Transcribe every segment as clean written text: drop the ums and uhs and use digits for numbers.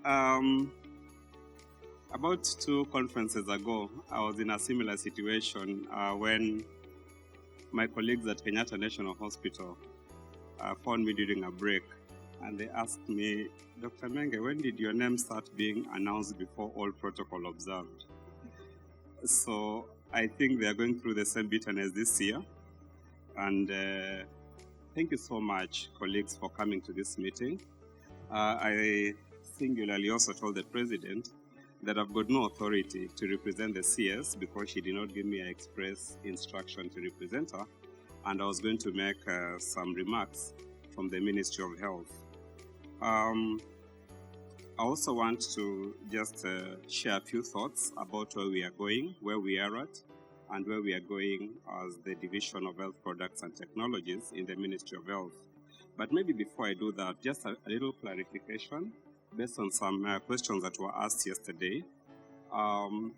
About 2 conferences ago, I was in a similar situation when my colleagues at Kenyatta National Hospital phoned me during a break, and they asked me, Dr. Menge, when did your name start being announced before all protocol observed? So I think they are going through the same bitterness this year. And thank you so much, colleagues, for coming to this meeting. I singularly also told the President that I've got no authority to represent the CS because she did not give me an express instruction to represent her, and I was going to make some remarks from the Ministry of Health. I also want to just share a few thoughts about where we are going, where we are at, and where we are going as the Division of Health Products and Technologies in the Ministry of Health. But maybe before I do that, just a little clarification based on some questions that were asked yesterday on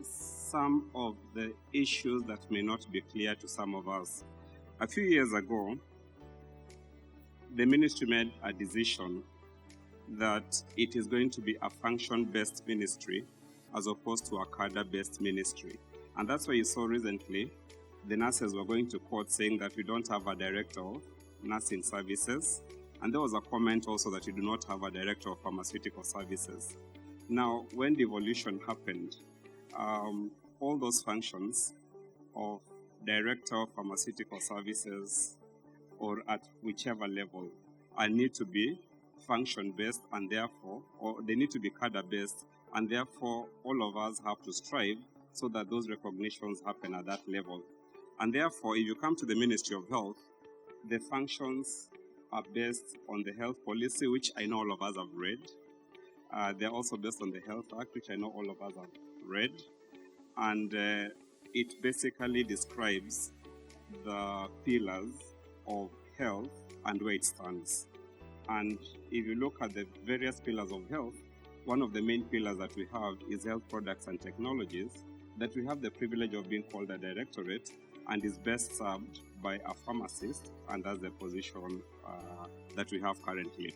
some of the issues that may not be clear to some of us. A few years ago, the ministry made a decision that it is going to be a function-based ministry as opposed to a cadre-based ministry. And that's why you saw recently the nurses were going to court saying that we don't have a director of nursing services. And there was a comment also that you do not have a director of pharmaceutical services. Now, when devolution happened, all those functions of director of pharmaceutical services or at whichever level need to be function-based and therefore, or they need to be cadre-based, and therefore all of us have to strive so that those recognitions happen at that level. And therefore, if you come to the Ministry of Health, the functions are based on the health policy, which I know all of us have read. They're also based on the Health Act, which I know all of us have read. And it basically describes the pillars of health and where it stands. And if you look at the various pillars of health, one of the main pillars that we have is health products and technologies, that we have the privilege of being called a directorate and is best served by a pharmacist, and that's the position that we have currently.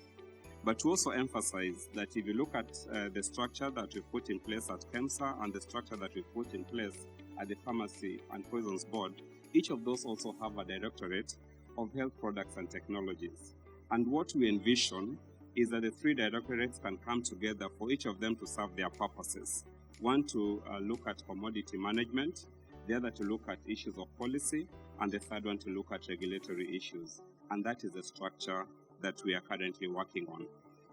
But to also emphasize that if you look at the structure that we put in place at KEMSA and the structure that we put in place at the Pharmacy and Poisons Board, each of those also have a directorate of health products and technologies. And what we envision is that the 3 directorates can come together for each of them to serve their purposes. One to look at commodity management, the other to look at issues of policy, and the third one to look at regulatory issues. And that is the structure that we are currently working on.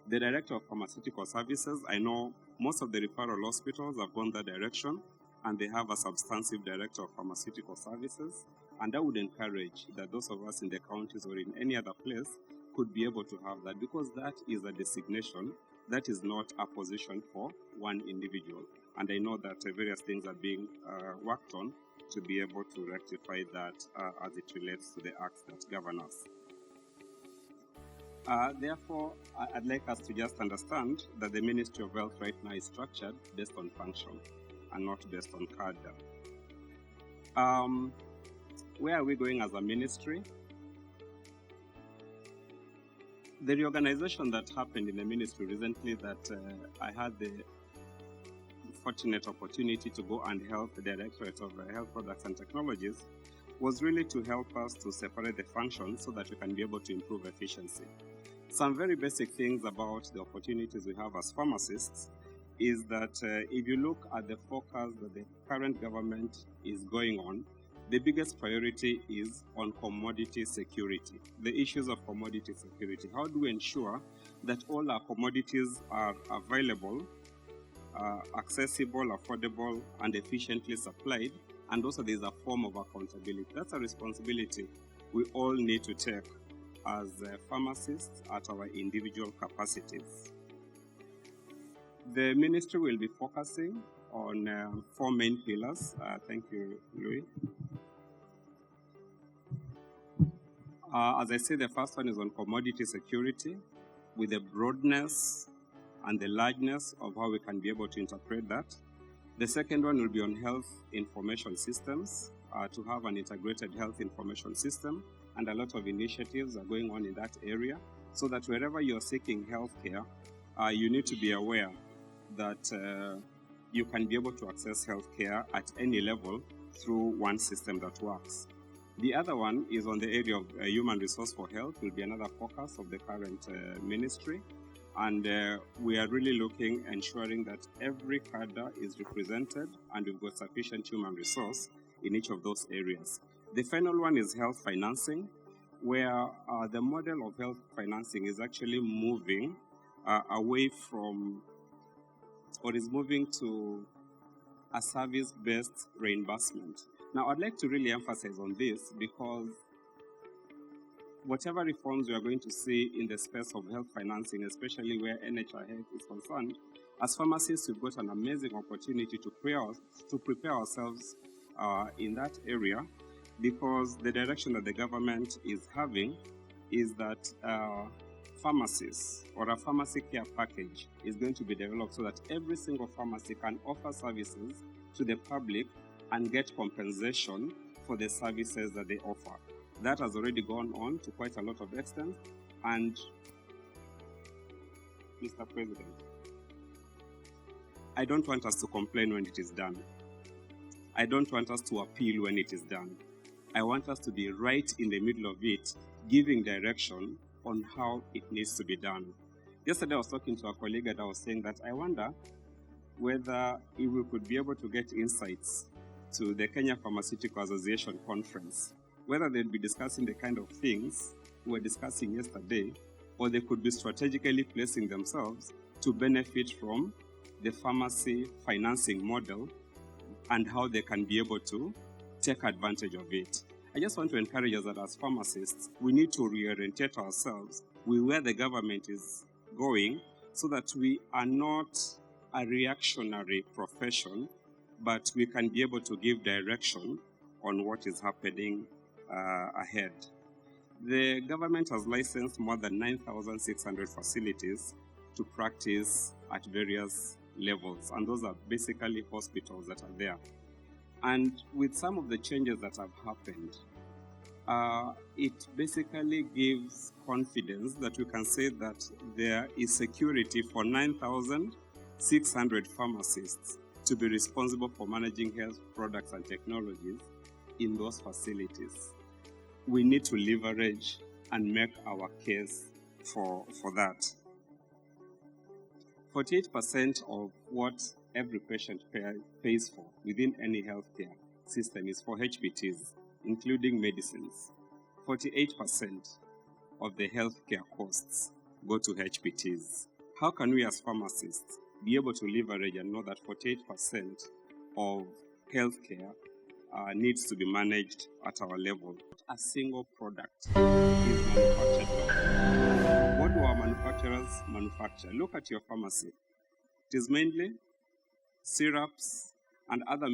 The Director of Pharmaceutical Services, I know most of the referral hospitals have gone that direction, and they have a substantive Director of Pharmaceutical Services. And I would encourage that those of us in the counties or in any other place could be able to have that, because that is a designation, that is not a position for one individual. And I know that various things are being worked on to be able to rectify that as it relates to the acts that govern us. Therefore, I'd like us to just understand that the Ministry of Health right now is structured based on function and not based on cadre. Where are we going as a ministry? The reorganization that happened in the ministry recently that I had the fortunate opportunity to go and help the Directorate of Health Products and Technologies was really to help us to separate the functions so that we can be able to improve efficiency. Some very basic things about the opportunities we have as pharmacists is that if you look at the focus that the current government is going on, the biggest priority is on commodity security, the issues of commodity security. How do we ensure that all our commodities are available, accessible, affordable, and efficiently supplied, and also there's a form of accountability. That's a responsibility we all need to take as pharmacists at our individual capacities. The ministry will be focusing on 4 main pillars. Thank you, Louis. As I said, the first one is on commodity security, with the broadness and the largeness of how we can be able to interpret that. The second one will be on health information systems, to have an integrated health information system, and a lot of initiatives are going on in that area so that wherever you're seeking healthcare, you need to be aware that you can be able to access healthcare at any level through one system that works. The other one is on the area of human resource for health, will be another focus of the current ministry. And we are really ensuring that every cadre is represented and we've got sufficient human resource in each of those areas. The final one is health financing, where the model of health financing is actually moving away from, or is moving to a service-based reimbursement. Now, I'd like to really emphasize on this because whatever reforms we are going to see in the space of health financing, especially where NHI is concerned, as pharmacists, we've got an amazing opportunity to prepare ourselves in that area, because the direction that the government is having is that pharmacies or a pharmacy care package is going to be developed so that every single pharmacy can offer services to the public and get compensation for the services that they offer. That has already gone on to quite a lot of extent. And Mr. President, I don't want us to complain when it is done. I don't want us to appeal when it is done. I want us to be right in the middle of it, giving direction on how it needs to be done. Yesterday I was talking to a colleague and I was saying that I wonder whether we could be able to get insights to the Kenya Pharmaceutical Association conference, whether they'd be discussing the kind of things we were discussing yesterday, or they could be strategically placing themselves to benefit from the pharmacy financing model and how they can be able to take advantage of it. I just want to encourage us that as pharmacists, we need to reorientate ourselves with where the government is going so that we are not a reactionary profession, but we can be able to give direction on what is happening ahead. The government has licensed more than 9,600 facilities to practice at various levels, and those are basically hospitals that are there. And with some of the changes that have happened, it basically gives confidence that we can say that there is security for 9,600 pharmacists to be responsible for managing health products and technologies in those facilities. We need to leverage and make our case for that. 48% of what every patient pays for within any healthcare system is for HPTs, including medicines. 48% of the healthcare costs go to HPTs. How can we as pharmacists be able to leverage and know that 48% of healthcare needs to be managed at our level? A single product is manufactured locally. What do our manufacturers manufacture? Look at your pharmacy. It is mainly syrups and other